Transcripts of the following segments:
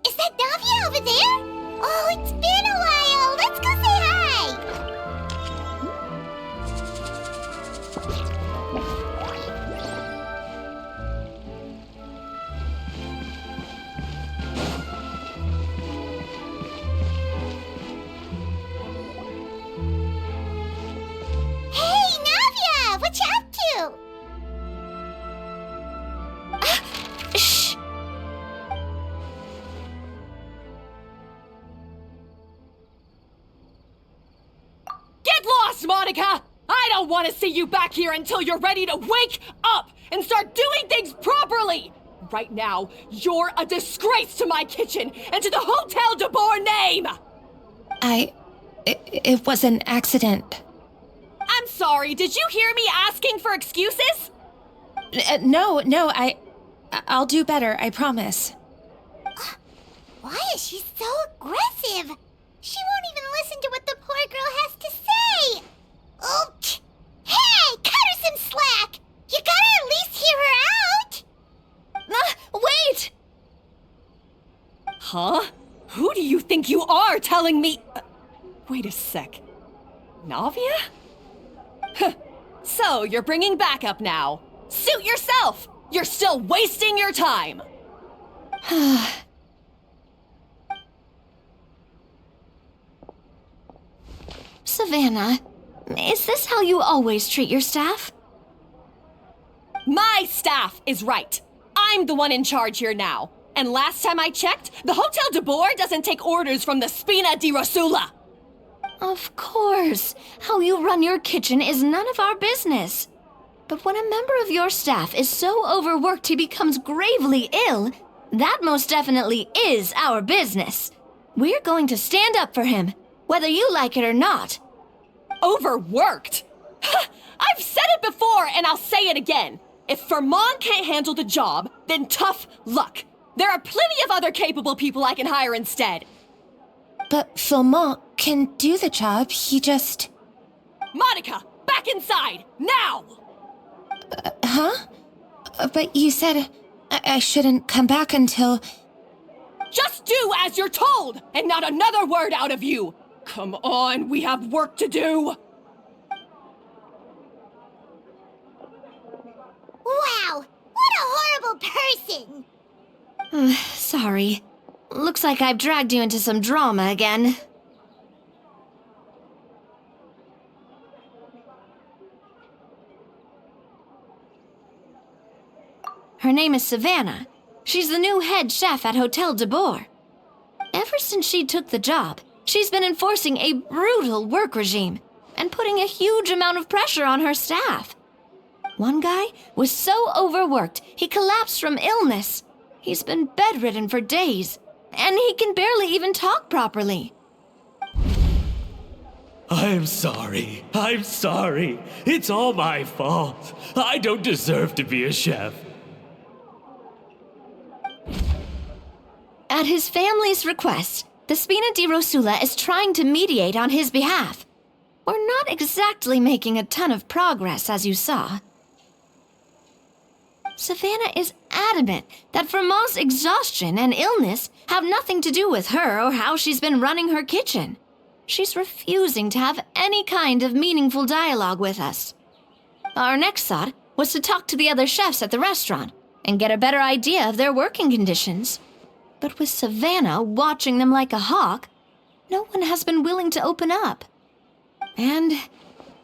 Is that Navia over there? Oh, it's been a while. Let's go say hi. Hey, Navia, what you up to? Shh. Get lost, Monica! I don't want to see you back here until you're ready to wake up and start doing things properly! Right now, you're a disgrace to my kitchen and to the Hotel de Boer name! It was an accident. I'm sorry, did you hear me asking for excuses? No, I'll do better, I promise. Why is she so aggressive? She won't even listen to what the poor girl has to say. Oh, hey, cut her some slack. You gotta at least hear her out. Wait! Huh? Who do you think you are telling me? Wait a sec. Navia? Huh. So, you're bringing backup now. Suit yourself! You're still wasting your time! Savannah, is this how you always treat your staff? My staff is right. I'm the one in charge here now. And last time I checked, the Hotel de Boer doesn't take orders from the Spina di Rosula. Of course. How you run your kitchen is none of our business. But when a member of your staff is so overworked he becomes gravely ill, that most definitely is our business. We're going to stand up for him, whether you like it or not. Overworked? I've said it before and I'll say it again. If Fermont can't handle the job, then tough luck. There are plenty of other capable people I can hire instead. But Philmont can do the job, he just... Monica, back inside, now! Huh? But you said I shouldn't come back until... Just do as you're told, and not another word out of you! Come on, we have work to do! Wow, what a horrible person! Sorry. Looks like I've dragged you into some drama again. Her name is Savannah. She's the new head chef at Hotel de Boer. Ever since she took the job, she's been enforcing a brutal work regime and putting a huge amount of pressure on her staff. One guy was so overworked, he collapsed from illness. He's been bedridden for days, and he can barely even talk properly. I'm sorry. It's all my fault. I don't deserve to be a chef. At his family's request, the Spina di Rosula is trying to mediate on his behalf. We're not exactly making a ton of progress, as you saw. Savannah is adamant that Vermont's exhaustion and illness have nothing to do with her or how she's been running her kitchen. She's refusing to have any kind of meaningful dialogue with us. Our next thought was to talk to the other chefs at the restaurant and get a better idea of their working conditions. But with Savannah watching them like a hawk, no one has been willing to open up. And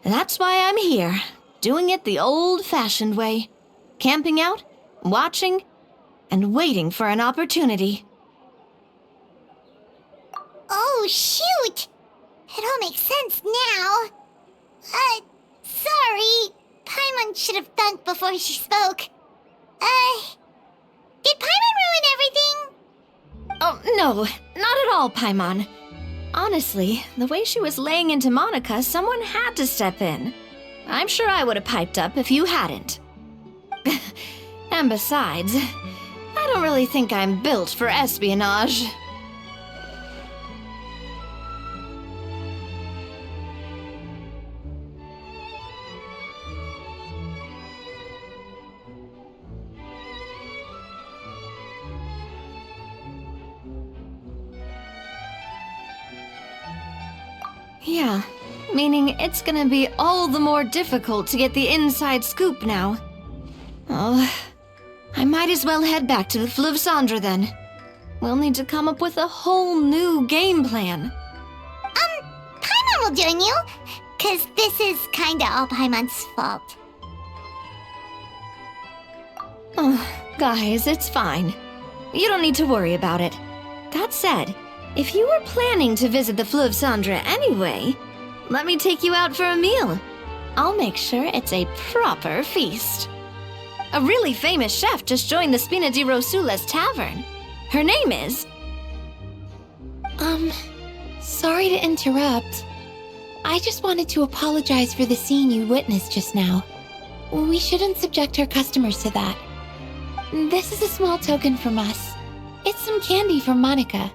that's why I'm here, doing it the old-fashioned way. Camping out, watching, and waiting for an opportunity. Oh, shoot! It all makes sense now. Sorry. Paimon should have thunk before she spoke. Did Paimon ruin everything? Oh, no, not at all, Paimon. Honestly, the way she was laying into Monica, someone had to step in. I'm sure I would have piped up if you hadn't. And besides, I don't really think I'm built for espionage. Yeah, meaning it's gonna be all the more difficult to get the inside scoop now. Oh, I might as well head back to the Fleuve Cendre then. We'll need to come up with a whole new game plan. Paimon will join you, 'cause this is kinda all Paimon's fault. Oh, guys, it's fine. You don't need to worry about it. That said, if you were planning to visit the Fleuve Cendre anyway, let me take you out for a meal. I'll make sure it's a proper feast. A really famous chef just joined the Spina di Rosula's tavern. Her name is... Sorry to interrupt. I just wanted to apologize for the scene you witnessed just now. We shouldn't subject our customers to that. This is a small token from us. It's some candy from Monica.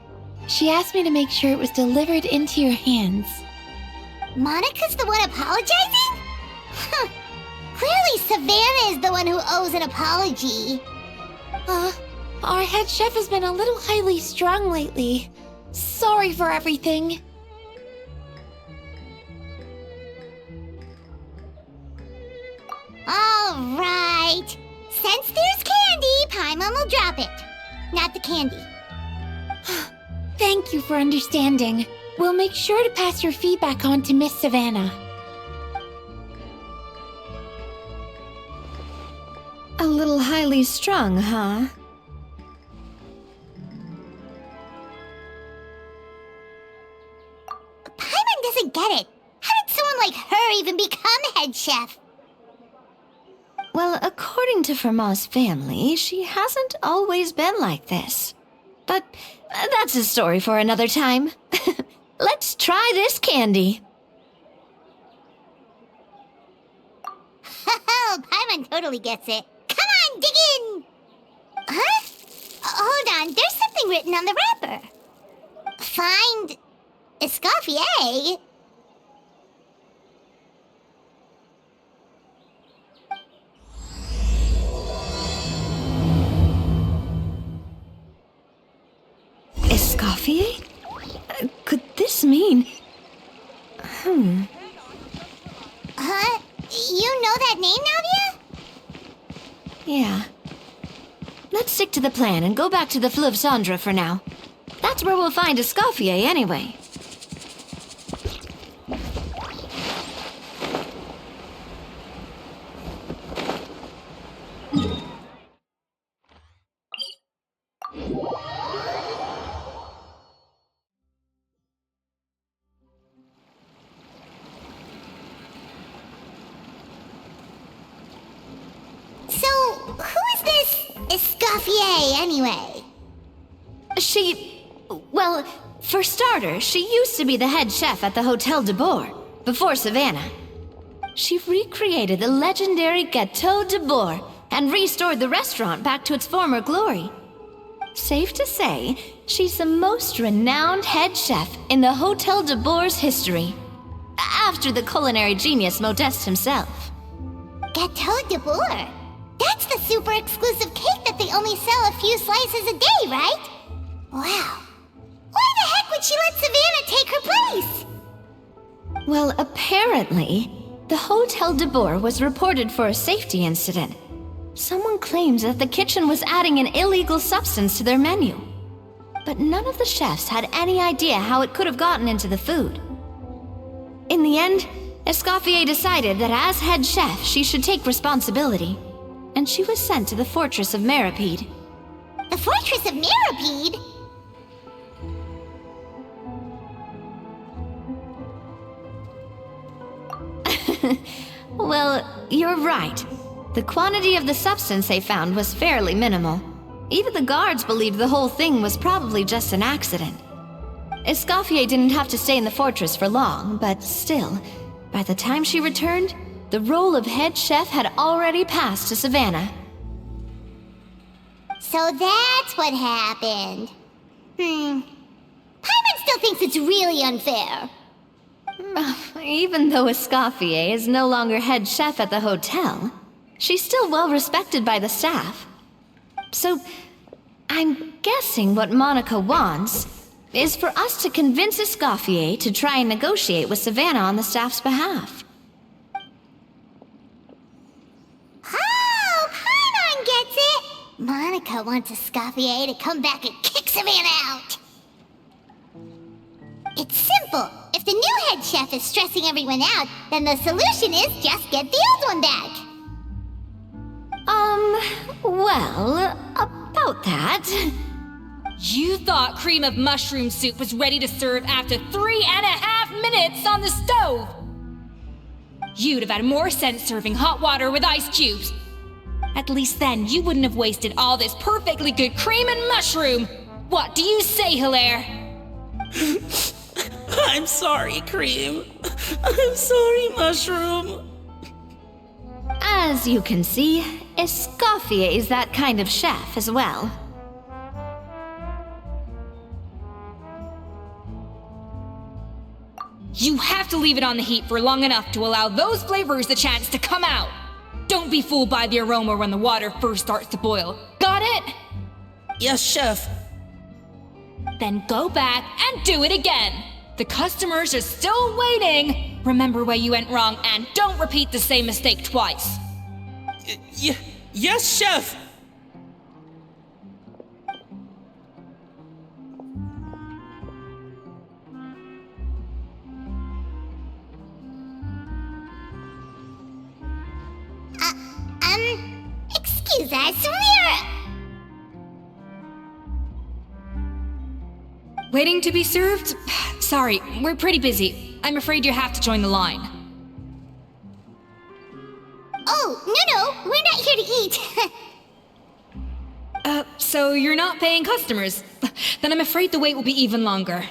She asked me to make sure it was delivered into your hands. Monica's the one apologizing? Huh. Clearly Savannah is the one who owes an apology. Our head chef has been a little highly strung lately. Sorry for everything. All right. Since there's candy, Paimon will drop it. Not the candy. Thank you for understanding. We'll make sure to pass your feedback on to Miss Savannah. A little highly strung, huh? Paimon doesn't get it. How did someone like her even become head chef? Well, according to Fermat's family, she hasn't always been like this. But that's a story for another time. Let's try this candy. Oh, Paimon totally gets it. Come on, dig in! Huh? Hold on, there's something written on the wrapper. Find... Escoffier? Escoffier? Could this mean... Huh? You know that name, Navia? Yeah. Let's stick to the plan and go back to the Fleuve Cendre for now. That's where we'll find Escoffier anyway. So, who is this Escoffier, anyway? Well, for starters, she used to be the head chef at the Hotel de Bourg, before Savannah. She recreated the legendary Gâteau de Bourg and restored the restaurant back to its former glory. Safe to say, she's the most renowned head chef in the Hotel de Bourg's history, after the culinary genius Modeste himself. Gâteau de Bourg? That's the super exclusive cake that they only sell a few slices a day, right? Wow. Why the heck would she let Savannah take her place? Well, apparently, the Hotel de Bourg was reported for a safety incident. Someone claims that the kitchen was adding an illegal substance to their menu. But none of the chefs had any idea how it could have gotten into the food. In the end, Escoffier decided that as head chef, she should take responsibility. And she was sent to the Fortress of Meripede. The Fortress of Meripede? Well, you're you're right. The quantity of the substance they found was fairly minimal. Even the guards believed the whole thing was probably just an accident. Escoffier didn't have to stay in the fortress for long, but still, by the time she returned, the role of head chef had already passed to Savannah. So that's what happened. Paimon still thinks it's really unfair. Even though Escoffier is no longer head chef at the hotel, she's still well respected by the staff. So, I'm guessing what Monica wants is for us to convince Escoffier to try and negotiate with Savannah on the staff's behalf. Oh, Paimon gets it! Monica wants Escoffier to come back and kick Savannah out. It's simple. If the new head chef is stressing everyone out, then the solution is just get the old one back. Well, about that... You thought cream of mushroom soup was ready to serve after 3.5 minutes on the stove! You'd have had more sense serving hot water with ice cubes. At least then you wouldn't have wasted all this perfectly good cream and mushroom! What do you say, Hilaire? I'm sorry, Cream. I'm sorry, Mushroom. As you can see, Escoffier is that kind of chef as well. You have to leave it on the heat for long enough to allow those flavors the chance to come out. Don't be fooled by the aroma when the water first starts to boil. Got it? Yes, Chef. Then go back and do it again. The customers are still waiting. Remember where you went wrong and don't repeat the same mistake twice. Yes, Chef. Excuse us, Waiting to be served? Sorry, we're pretty busy. I'm afraid you have to join the line. Oh, no, we're not here to eat. So you're not paying customers? Then I'm afraid the wait will be even longer.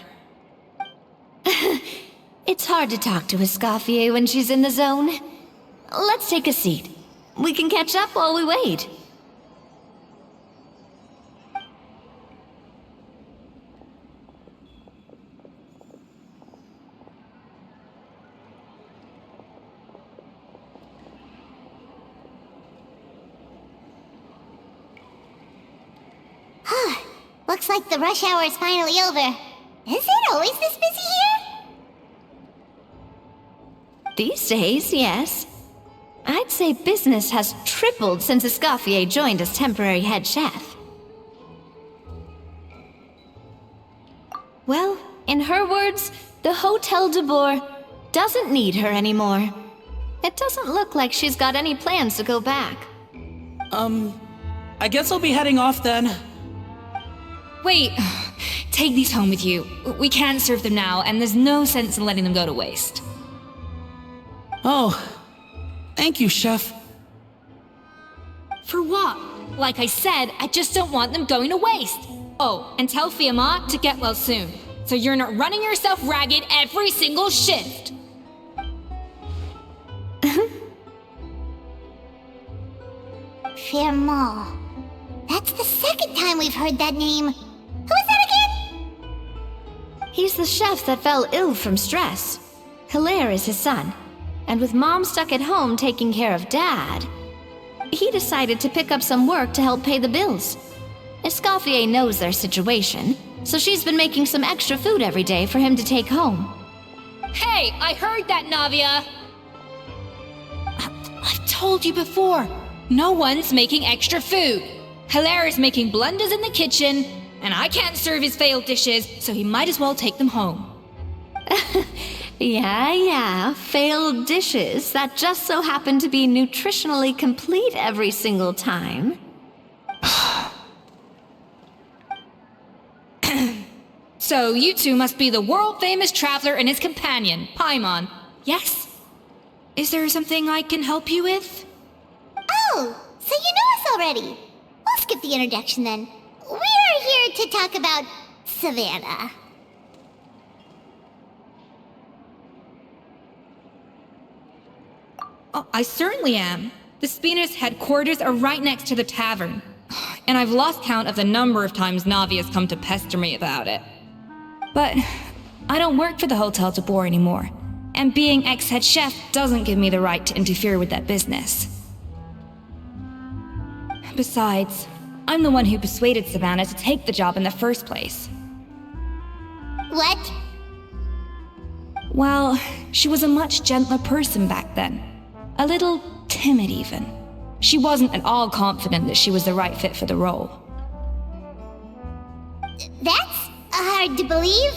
It's hard to talk to Escoffier when she's in the zone. Let's take a seat. We can catch up while we wait. Looks like the rush hour is finally over. Is it always this busy here? These days, yes. I'd say business has tripled since Escoffier joined as temporary head chef. Well, in her words, the Hotel de Boer doesn't need her anymore. It doesn't look like she's got any plans to go back. I guess I'll be heading off then. Wait, take these home with you. We can't serve them now, and there's no sense in letting them go to waste. Oh, thank you, Chef. For what? Like I said, I just don't want them going to waste. Oh, and tell Fiamma to get well soon, so you're not running yourself ragged every single shift. Fiamma. That's the second time we've heard that name. Who is that again? He's the chef that fell ill from stress. Hilaire is his son, and with Mom stuck at home taking care of Dad, he decided to pick up some work to help pay the bills. Escoffier knows their situation, so she's been making some extra food every day for him to take home. Hey, I heard that, Navia! I've told you before, no one's making extra food. Hilaire is making blunders in the kitchen, and I can't serve his failed dishes, so he might as well take them home. Yeah, failed dishes that just so happen to be nutritionally complete every single time. So you two must be the world-famous traveler and his companion, Paimon. Yes? Is there something I can help you with? already. We'll skip the introduction then. We're here to talk about Savannah. Oh, I certainly am. The Spina's headquarters are right next to the tavern. And I've lost count of the number of times Navi has come to pester me about it. But I don't work for the hotel de boer anymore. And being ex-head chef doesn't give me the right to interfere with that business. Besides, I'm the one who persuaded Savannah to take the job in the first place. What? Well, she was a much gentler person back then. A little timid even. She wasn't at all confident that she was the right fit for the role. That's hard to believe.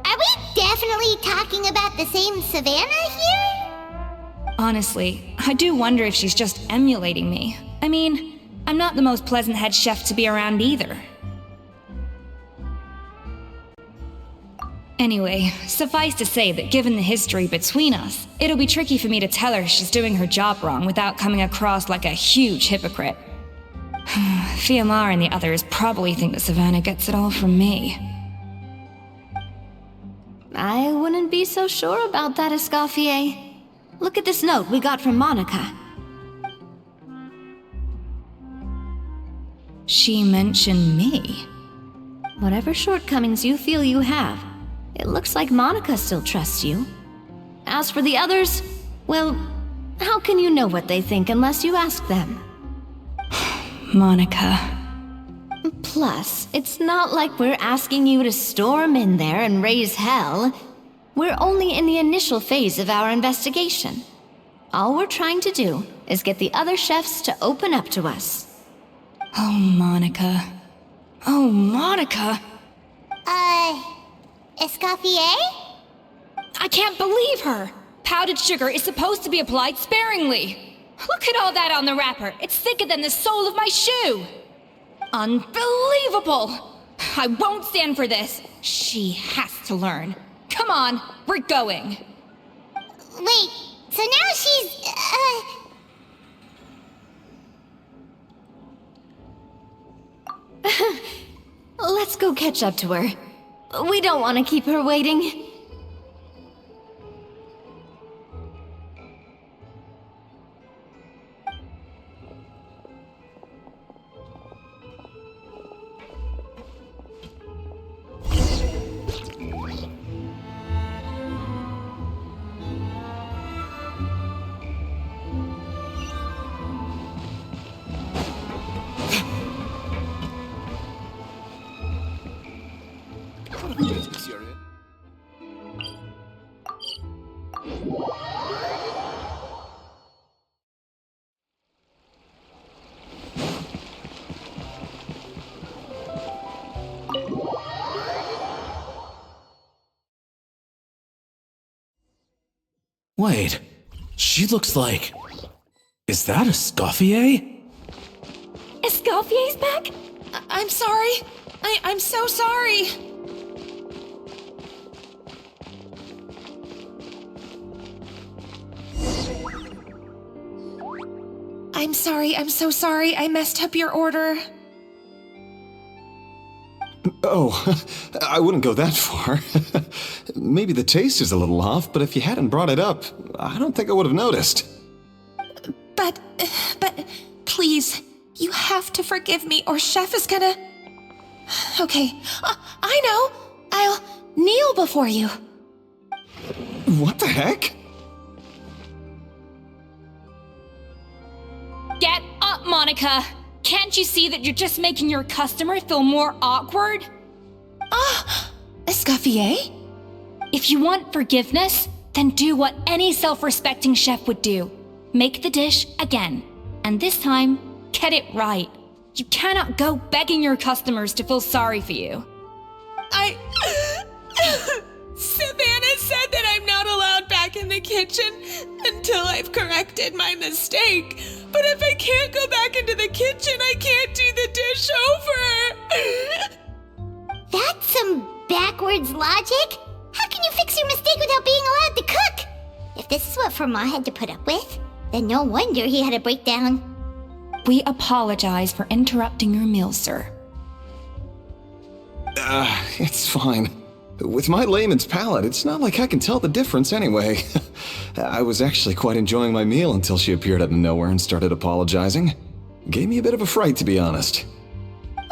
Are we definitely talking about the same Savannah here? Honestly, I do wonder if she's just emulating me. I mean, I'm not the most pleasant head chef to be around either. Anyway, suffice to say that given the history between us, it'll be tricky for me to tell her she's doing her job wrong without coming across like a huge hypocrite. Fiamar and the others probably think that Savannah gets it all from me. I wouldn't be so sure about that, Escoffier. Look at this note we got from Monica. She mentioned me. Whatever shortcomings you feel you have, it looks like Monica still trusts you. As for the others, well, how can you know what they think unless you ask them? Monica. Plus, it's not like we're asking you to storm in there and raise hell. We're only in the initial phase of our investigation. All we're trying to do is get the other chefs to open up to us. Oh, Monica. Oh, Monica! Escoffier? I can't believe her! Powdered sugar is supposed to be applied sparingly. Look at all that on the wrapper. It's thicker than the sole of my shoe. Unbelievable! I won't stand for this. She has to learn. Come on, we're going. Wait, so now she's, Let's go catch up to her. We don't want to keep her waiting. Wait, she looks like... Is that Escoffier? Escoffier's back? I'm sorry. I'm so sorry. I'm sorry, I'm so sorry. I messed up your order. Oh, I wouldn't go that far. Maybe the taste is a little off, but if you hadn't brought it up, I don't think I would have noticed. But, please, you have to forgive me or Chef is gonna... Okay, I know. I'll kneel before you. What the heck? Get up, Monica! Can't you see that you're just making your customer feel more awkward? Escoffier? If you want forgiveness, then do what any self-respecting chef would do. Make the dish again. And this time, get it right. You cannot go begging your customers to feel sorry for you. Savannah said that I'm not allowed back in the kitchen until I've corrected my mistake. But if I can't go back into the kitchen, I can't do the dish over. That's some backwards logic. How can you fix your mistake without being allowed to cook? If this is what Fermat had to put up with, then no wonder he had a breakdown. We apologize for interrupting your meal, sir. It's fine. With my layman's palate, it's not like I can tell the difference anyway. I was actually quite enjoying my meal until she appeared out of nowhere and started apologizing. Gave me a bit of a fright, to be honest.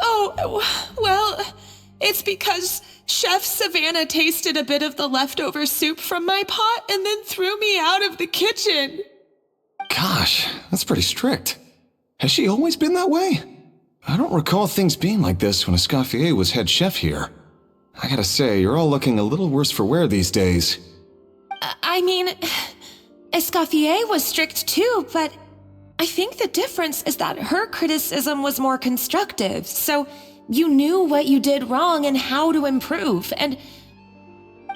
Oh, well, it's because Chef Savannah tasted a bit of the leftover soup from my pot and then threw me out of the kitchen. Gosh, that's pretty strict. Has she always been that way? I don't recall things being like this when Escoffier was head chef here. I gotta say, you're all looking a little worse for wear these days. I mean, Escoffier was strict too, but I think the difference is that her criticism was more constructive, so you knew what you did wrong and how to improve, and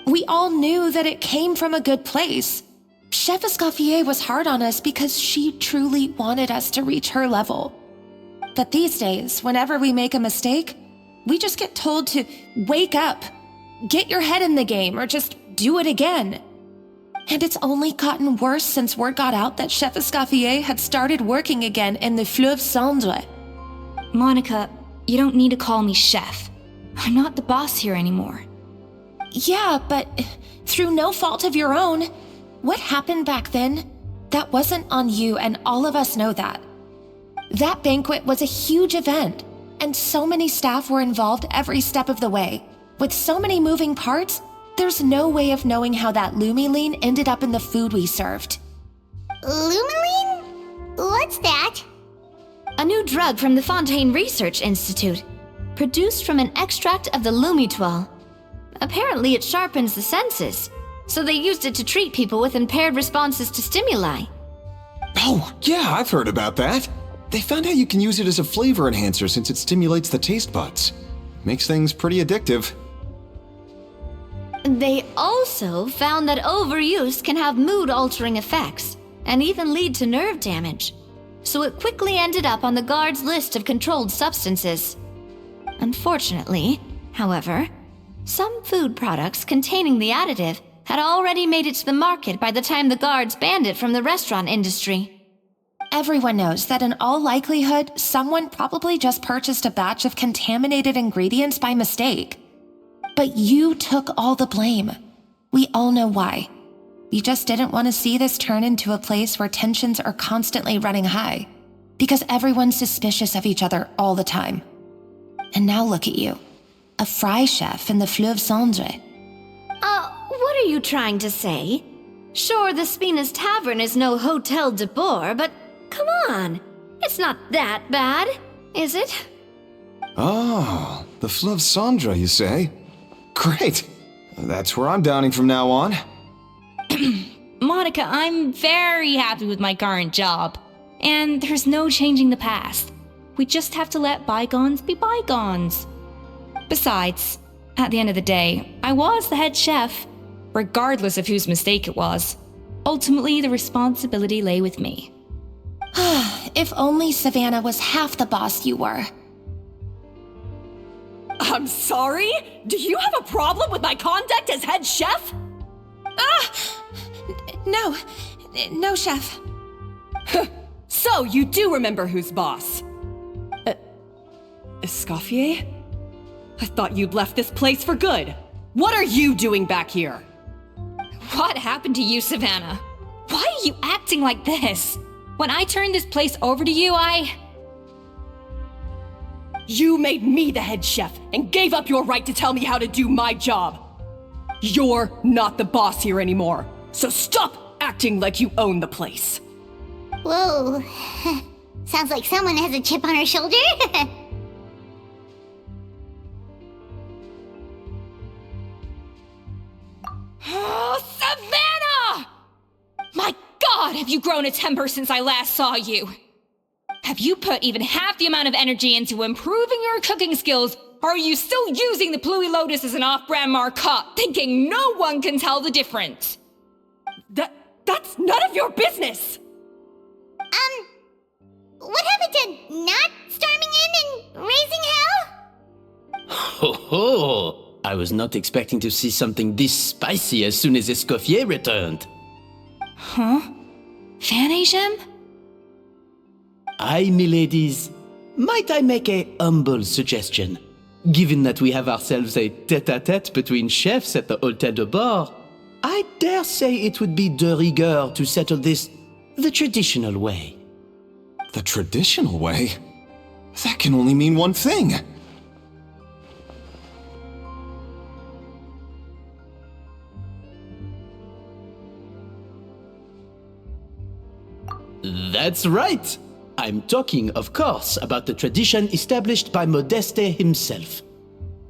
we all knew that it came from a good place. Chef Escoffier was hard on us because she truly wanted us to reach her level. But these days, whenever we make a mistake, we just get told to wake up, get your head in the game, or just do it again. And it's only gotten worse since word got out that Chef Escoffier had started working again in the Fleuve Cendre. Monica, you don't need to call me chef. I'm not the boss here anymore. Yeah, but through no fault of your own, what happened back then, that wasn't on you, and all of us know that. That banquet was a huge event, and so many staff were involved every step of the way. With so many moving parts, there's no way of knowing how that Lumiline ended up in the food we served. Lumiline? What's that? A new drug from the Fontaine Research Institute, produced from an extract of the Lumitoile. Apparently it sharpens the senses, so they used it to treat people with impaired responses to stimuli. Oh, yeah, I've heard about that. They found out you can use it as a flavor enhancer since it stimulates the taste buds. Makes things pretty addictive. They also found that overuse can have mood-altering effects, and even lead to nerve damage. So it quickly ended up on the guard's list of controlled substances. Unfortunately, however, some food products containing the additive had already made it to the market by the time the guards banned it from the restaurant industry. Everyone knows that in all likelihood, someone probably just purchased a batch of contaminated ingredients by mistake. But you took all the blame. We all know why. You just didn't want to see this turn into a place where tensions are constantly running high, because everyone's suspicious of each other all the time. And now look at you, a fry chef in the Fleuve Cendre. What are you trying to say? Sure, the Spina's Tavern is no Hotel de Boer, but come on, it's not that bad, is it? Oh, the Fleuve Cendre, you say? Great. That's where I'm downing from now on. Monica, I'm very happy with my current job. And there's no changing the past. We just have to let bygones be bygones. Besides, at the end of the day, I was the head chef, regardless of whose mistake it was. Ultimately, the responsibility lay with me. If only Savannah was half the boss you were. I'm sorry? Do you have a problem with my conduct as head chef? No, chef. So you do remember who's boss? Escoffier? I thought you'd left this place for good. What are you doing back here? What happened to you, Savannah? Why are you acting like this? When I turned this place over to you, You made me the head chef and gave up your right to tell me how to do my job. You're not the boss here anymore, so stop acting like you own the place. Whoa. Sounds like someone has a chip on her shoulder. Oh, Savannah! My God, have you grown a temper since I last saw you? Have you put even half the amount of energy into improving your cooking skills, or are you still using the Pluie Lotus as an off-brand marcotte, thinking no one can tell the difference? That's none of your business! What happened to not storming in and raising hell? Ho ho! I was not expecting to see something this spicy as soon as Escoffier returned. Huh? Van Agem? Aye, miladies. Might I make a humble suggestion? Given that we have ourselves a tête-à-tête between chefs at the Hôtel de Bord, I dare say it would be de rigueur to settle this the traditional way. The traditional way? That can only mean one thing. That's right! I'm talking, of course, about the tradition established by Modeste himself.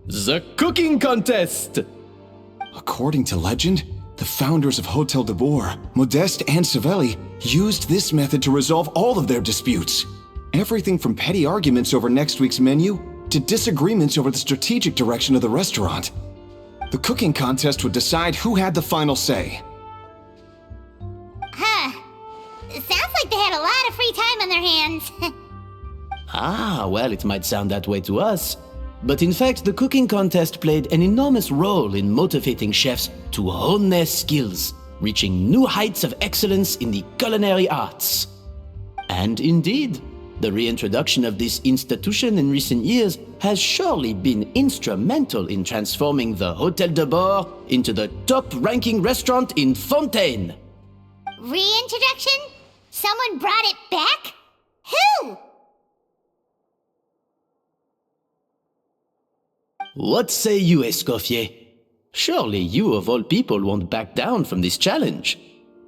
The cooking contest! According to legend, the founders of Hôtel de Bord, Modeste and Savelli, used this method to resolve all of their disputes. Everything from petty arguments over next week's menu to disagreements over the strategic direction of the restaurant. The cooking contest would decide who had the final say. Huh. Sounds like they had a lot of free time on their hands. Ah, well, it might sound that way to us. But in fact, the cooking contest played an enormous role in motivating chefs to hone their skills, reaching new heights of excellence in the culinary arts. And indeed, the reintroduction of this institution in recent years has surely been instrumental in transforming the Hôtel de Bord into the top-ranking restaurant in Fontaine. Reintroduction? Someone brought it back? Who? What say you, Escoffier? Surely you of all people won't back down from this challenge.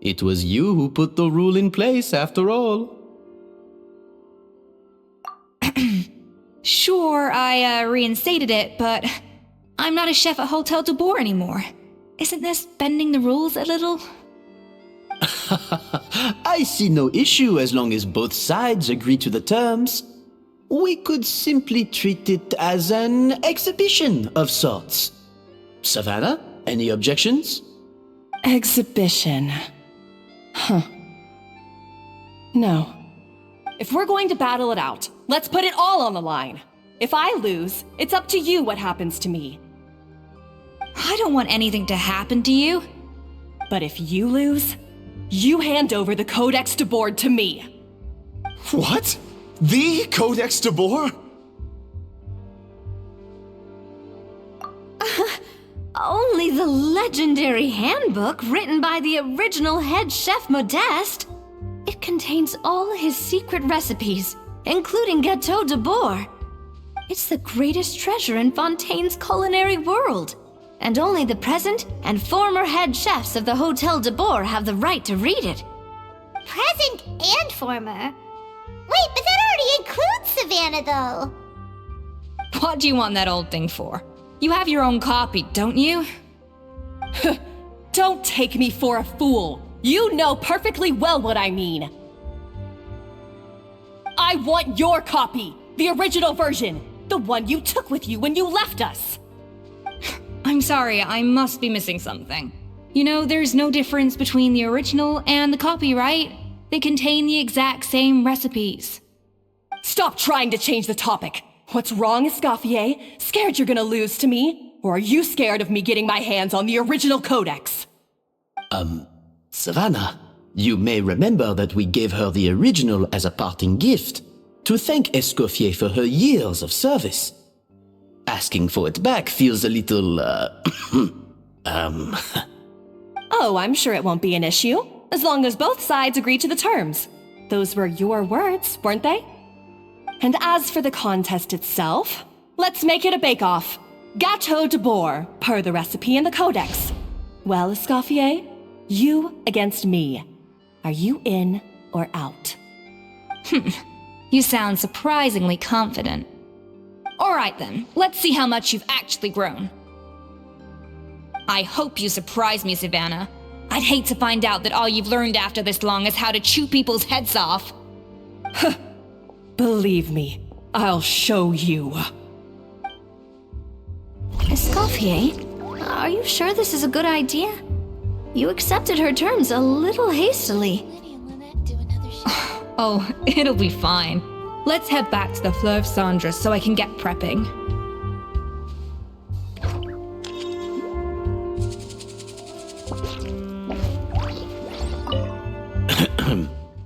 It was you who put the rule in place, after all. Sure, I reinstated it, but I'm not a chef at Hôtel de Bord anymore. Isn't this bending the rules a little? I see no issue as long as both sides agree to the terms. We could simply treat it as an exhibition of sorts. Savannah, any objections? Exhibition. Huh. No. If we're going to battle it out, let's put it all on the line. If I lose, it's up to you what happens to me. I don't want anything to happen to you. But if you lose, you hand over the Codex de Bord to me. What? The Codex de Bord? Only the legendary handbook written by the original head chef Modeste. It contains all his secret recipes, including Gâteau de Bord. It's the greatest treasure in Fontaine's culinary world, and only the present and former head chefs of the Hôtel de Bord have the right to read it. Present and former? Wait, but that already includes Savannah, though. What do you want that old thing for? You have your own copy, don't you? Don't take me for a fool. You know perfectly well what I mean. I want your copy, the original version, the one you took with you when you left us. I'm sorry, I must be missing something. You know, there's no difference between the original and the copy, right? They contain the exact same recipes. Stop trying to change the topic. What's wrong, Escoffier? Scared you're gonna lose to me? Or are you scared of me getting my hands on the original codex? Savannah, you may remember that we gave her the original as a parting gift, to thank Escoffier for her years of service. Asking for it back feels a little, Oh, I'm sure it won't be an issue, as long as both sides agree to the terms. Those were your words, weren't they? And as for the contest itself, let's make it a bake-off. Gâteau de Bord, per the recipe in the codex. Well, Escoffier, you against me. Are you in or out? You sound surprisingly confident. Alright then, let's see how much you've actually grown. I hope you surprise me, Savannah. I'd hate to find out that all you've learned after this long is how to chew people's heads off. Believe me, I'll show you. Escoffier, are you sure this is a good idea? You accepted her terms a little hastily. Oh, it'll be fine. Let's head back to the Fleuve Cendres so I can get prepping.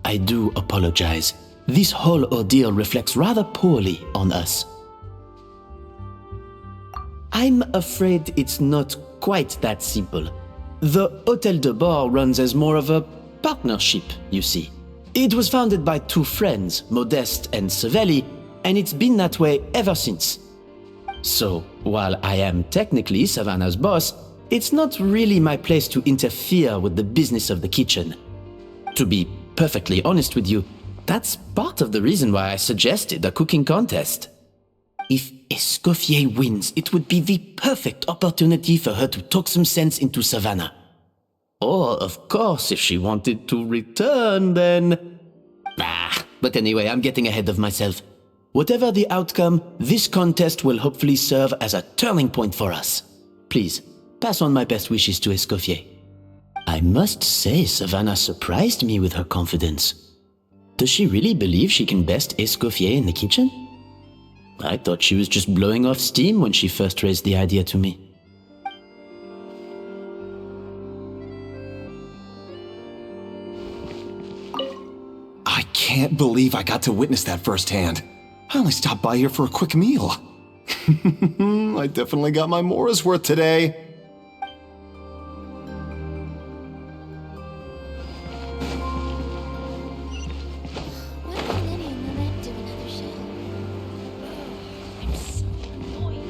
I do apologize. this whole ordeal reflects rather poorly on us. I'm afraid it's not quite that simple. The Hôtel de Bord runs as more of a partnership, you see. It was founded by two friends, Modeste and Savelli, and it's been that way ever since. So, while I am technically Savannah's boss, it's not really my place to interfere with the business of the kitchen. To be perfectly honest with you, that's part of the reason why I suggested a cooking contest. If Escoffier wins, it would be the perfect opportunity for her to talk some sense into Savannah. Or, of course, if she wanted to return, then... but anyway, I'm getting ahead of myself. Whatever the outcome, this contest will hopefully serve as a turning point for us. Please, pass on my best wishes to Escoffier. I must say, Savannah surprised me with her confidence. Does she really believe she can best Escoffier in the kitchen? I thought she was just blowing off steam when she first raised the idea to me. I can't believe I got to witness that firsthand. I only stopped by here for a quick meal. I definitely got my Mora's worth today. What can Lenny and Lynette do another show? I'm so annoyed.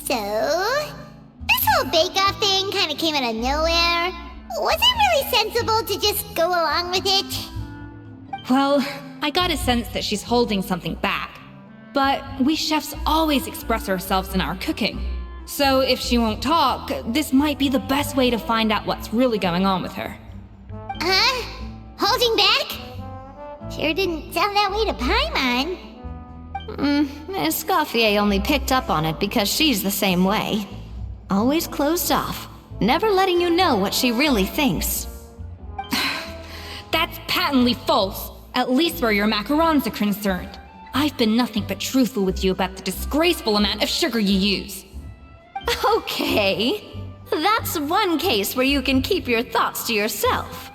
So, this whole bake-off thing kind of came out of nowhere. Was it really sensible to just go along with it? Well, I got a sense that she's holding something back. But we chefs always express ourselves in our cooking. So if she won't talk, this might be the best way to find out what's really going on with her. Huh? Holding back? Sure didn't sound that way to Paimon. Escoffier only picked up on it because she's the same way. Always closed off, never letting you know what she really thinks. That's patently false, at least where your macarons are concerned. I've been nothing but truthful with you about the disgraceful amount of sugar you use. Okay, that's one case where you can keep your thoughts to yourself.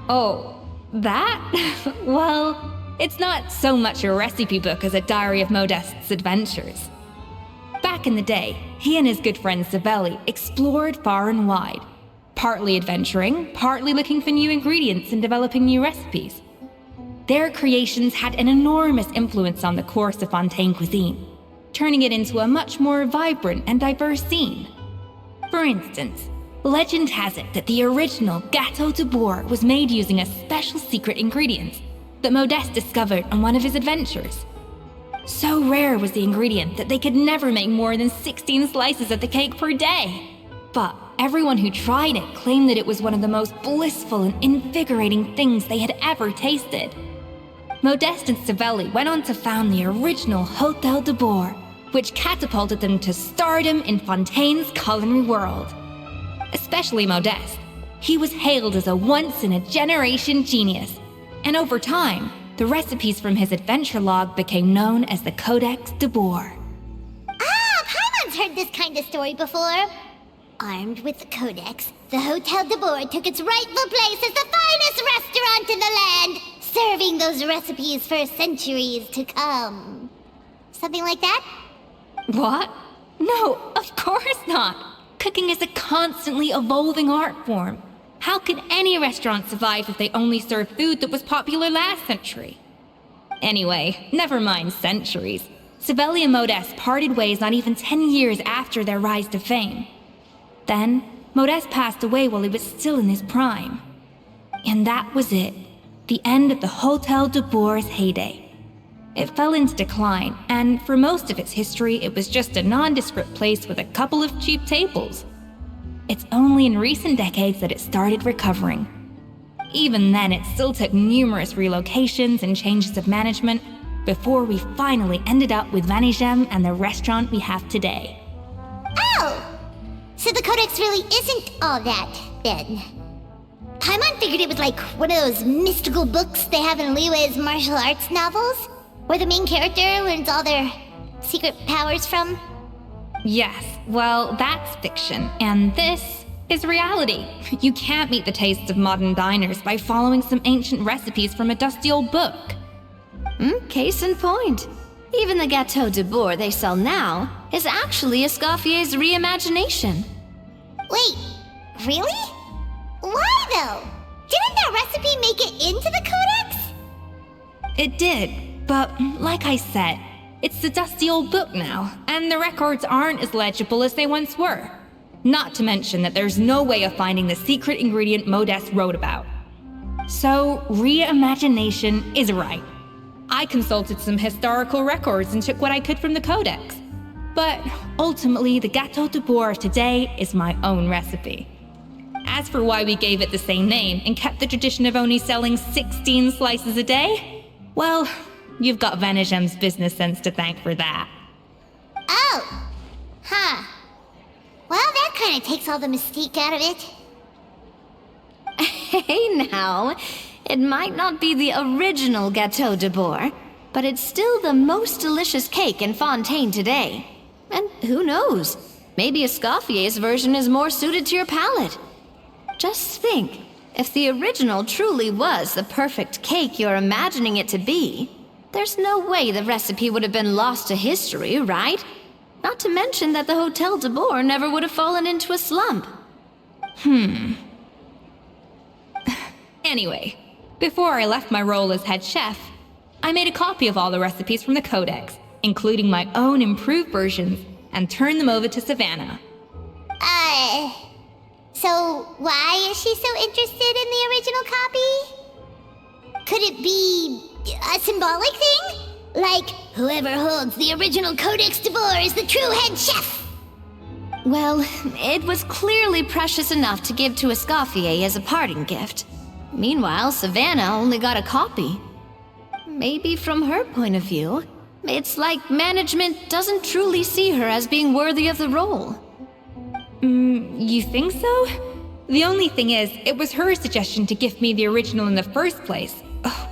Oh, that? Well, It's not so much a recipe book as a diary of Modeste's adventures. Back in the day, he and his good friend Savelli explored far and wide, partly adventuring, partly looking for new ingredients and developing new recipes. Their creations had an enormous influence on the course of Fontaine cuisine, turning it into a much more vibrant and diverse scene. For instance, legend has it that the original Gâteau de Bourg was made using a special secret ingredient that Modeste discovered on one of his adventures. So rare was the ingredient that they could never make more than 16 slices of the cake per day. But everyone who tried it claimed that it was one of the most blissful and invigorating things they had ever tasted. Modeste and Savelli went on to found the original Hôtel de Bourg, which catapulted them to stardom in Fontaine's culinary world. Especially Modeste. He was hailed as a once-in-a-generation genius, and over time, the recipes from his adventure log became known as the Codex de Bourg. Ah, Paimon's heard this kind of story before. Armed with the Codex, the Hôtel de Bourg took its rightful place as the finest restaurant in the land, serving those recipes for centuries to come. Something like that? What? No, of course not. Cooking is a constantly evolving art form. How could any restaurant survive if they only served food that was popular last century? Anyway, never mind centuries. Savelli and Modeste parted ways not even 10 years after their rise to fame. Then, Modeste passed away while he was still in his prime. And that was it. The end of the Hôtel de Bourg's heyday. It fell into decline, and for most of its history, it was just a nondescript place with a couple of cheap tables. It's only in recent decades that it started recovering. Even then, it still took numerous relocations and changes of management before we finally ended up with Vanigem and the restaurant we have today. Oh! So the Codex really isn't all that, then. Paimon figured it was like one of those mystical books they have in Liue's martial arts novels, where the main character learns all their secret powers from. Yes, well, that's fiction, and this is reality. You can't meet the tastes of modern diners by following some ancient recipes from a dusty old book. Case in point. Even the Gâteau de Bourg they sell now is actually Escoffier's reimagination. Wait, really? Why though? Didn't that recipe make it into the Codex? It did, but like I said, it's the dusty old book now, and the records aren't as legible as they once were. Not to mention that there's no way of finding the secret ingredient Modeste wrote about. So, reimagination is right. I consulted some historical records and took what I could from the Codex. But ultimately, the Gâteau de Bourg of today is my own recipe. As for why we gave it the same name and kept the tradition of only selling 16 slices a day, well, you've got Vanigem's business sense to thank for that. Oh! Huh. Well, that kind of takes all the mystique out of it. Hey now, it might not be the original Gâteau de Bourg, but it's still the most delicious cake in Fontaine today. And who knows, maybe Escoffier's version is more suited to your palate. Just think, if the original truly was the perfect cake you're imagining it to be, there's no way the recipe would have been lost to history, right? Not to mention that the Hôtel de Bourg never would have fallen into a slump. Anyway, before I left my role as head chef, I made a copy of all the recipes from the Codex, including my own improved versions, and turned them over to Savannah. So why is she so interested in the original copy? Could it be a symbolic thing? Like, whoever holds the original Codex de Bourg is the true head chef? Well, it was clearly precious enough to give to Escoffier as a parting gift. Meanwhile, Savannah only got a copy. Maybe from her point of view, it's like management doesn't truly see her as being worthy of the role. You think so? The only thing is, it was her suggestion to gift me the original in the first place.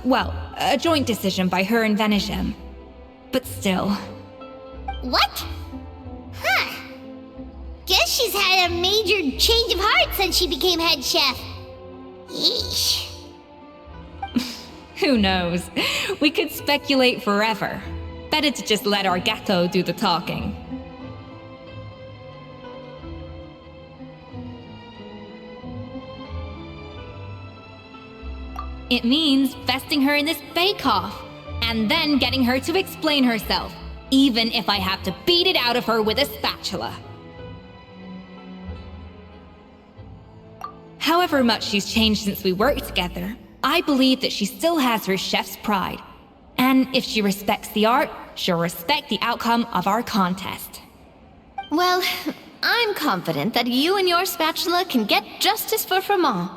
Well, a joint decision by her and Vanigem. But still. What? Huh. Guess she's had a major change of heart since she became head chef. Yeesh. Who knows? We could speculate forever. Better to just let our gato do the talking. It means vesting her in this bake-off, and then getting her to explain herself, even if I have to beat it out of her with a spatula. However much she's changed since we worked together, I believe that she still has her chef's pride. And if she respects the art, she'll respect the outcome of our contest. Well, I'm confident that you and your spatula can get justice for Fremont.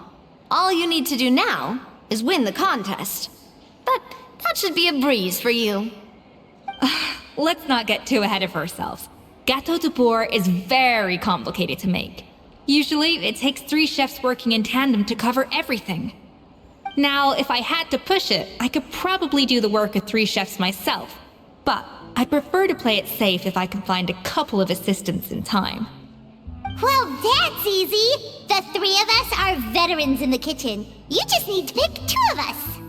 All you need to do now is win the contest. But that should be a breeze for you. Let's not get too ahead of ourselves. Gâteau de bourg is very complicated to make. Usually, it takes 3 chefs working in tandem to cover everything. Now, if I had to push it, I could probably do the work of 3 chefs myself. But I'd prefer to play it safe if I can find a couple of assistants in time. Well, that's easy. The 3 of us are veterans in the kitchen. You just need to pick 2 of us.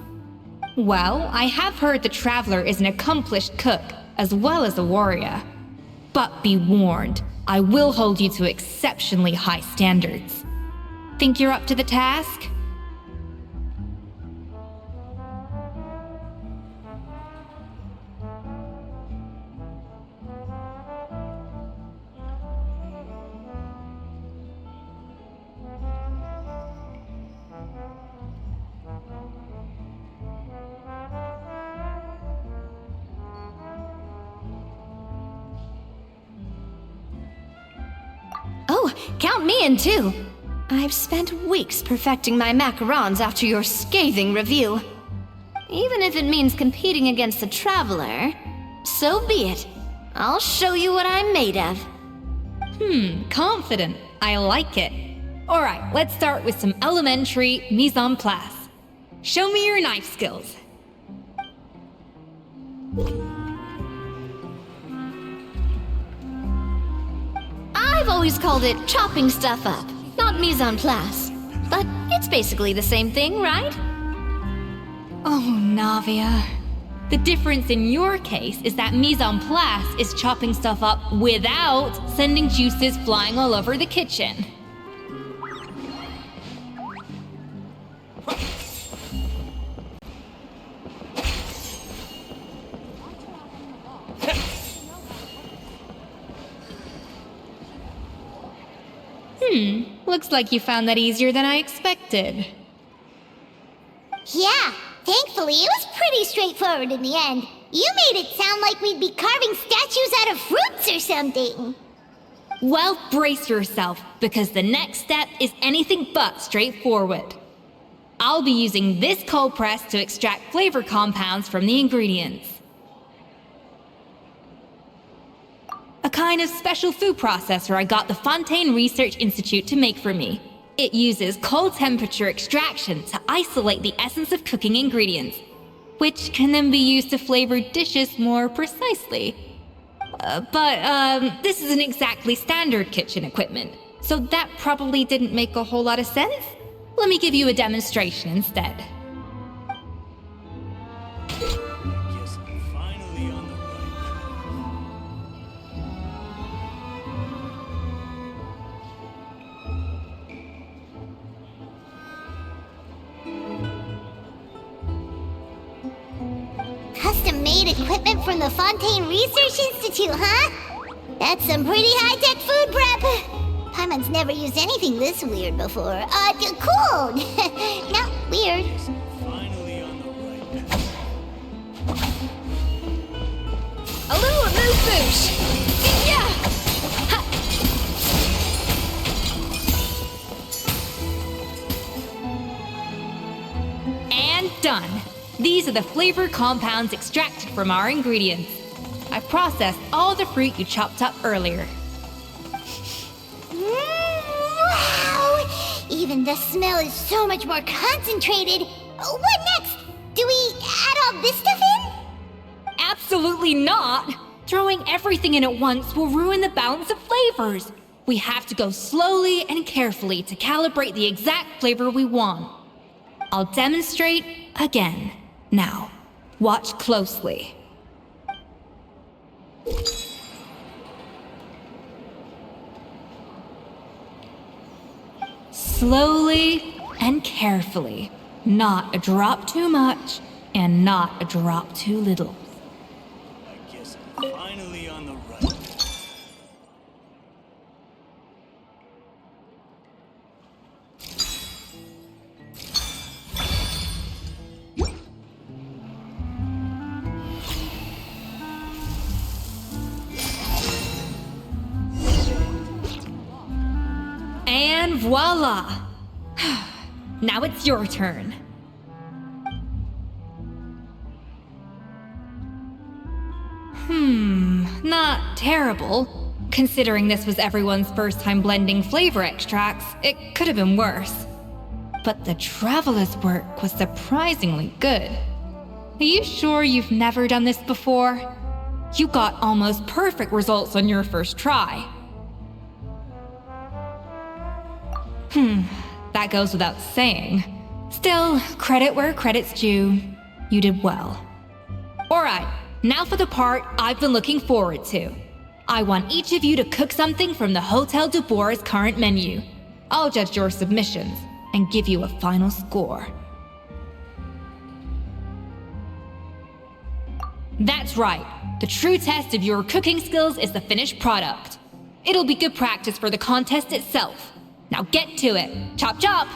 Well, I have heard the Traveler is an accomplished cook, as well as a warrior. But be warned, I will hold you to exceptionally high standards. Think you're up to the task? Oh, count me in too. I've spent weeks perfecting my macarons after your scathing review. Even if it means competing against the Traveler, so be it. I'll show you what I'm made of. Confident. I like it. Alright, let's start with some elementary mise en place. Show me your knife skills. I've always called it chopping stuff up, not mise en place. But it's basically the same thing, right? Oh, Navia. The difference in your case is that mise en place is chopping stuff up without sending juices flying all over the kitchen. Looks like you found that easier than I expected. Yeah, thankfully it was pretty straightforward in the end. You made it sound like we'd be carving statues out of fruits or something. Well, brace yourself, because the next step is anything but straightforward. I'll be using this cold press to extract flavor compounds from the ingredients. A kind of special food processor I got the Fontaine Research Institute to make for me. It uses cold temperature extraction to isolate the essence of cooking ingredients, which can then be used to flavor dishes more precisely. But this isn't exactly standard kitchen equipment, so that probably didn't make a whole lot of sense. Let me give you a demonstration instead. Guess I'm finally on the right. Custom-made equipment from the Fontaine Research Institute, huh? That's some pretty high-tech food prep. Paimon's never used anything this weird before. Cool. Not weird. Finally on the right. A little remove boosh! Yeah! Ha! And done! These are the flavor compounds extracted from our ingredients. I processed all the fruit you chopped up earlier. Wow! Even the smell is so much more concentrated. What next? Do we add all this stuff in? Absolutely not! Throwing everything in at once will ruin the balance of flavors. We have to go slowly and carefully to calibrate the exact flavor we want. I'll demonstrate again. Now, watch closely. Slowly and carefully. Not a drop too much, and not a drop too little. I guess I'm finally on the run. And voila! Now it's your turn. Not terrible. Considering this was everyone's first time blending flavor extracts, it could have been worse. But the Traveler's work was surprisingly good. Are you sure you've never done this before? You got almost perfect results on your first try. That goes without saying. Still, credit where credit's due. You did well. Alright, now for the part I've been looking forward to. I want each of you to cook something from the Hotel du Bois' current menu. I'll judge your submissions and give you a final score. That's right. The true test of your cooking skills is the finished product. It'll be good practice for the contest itself. Now get to it. Chop chop!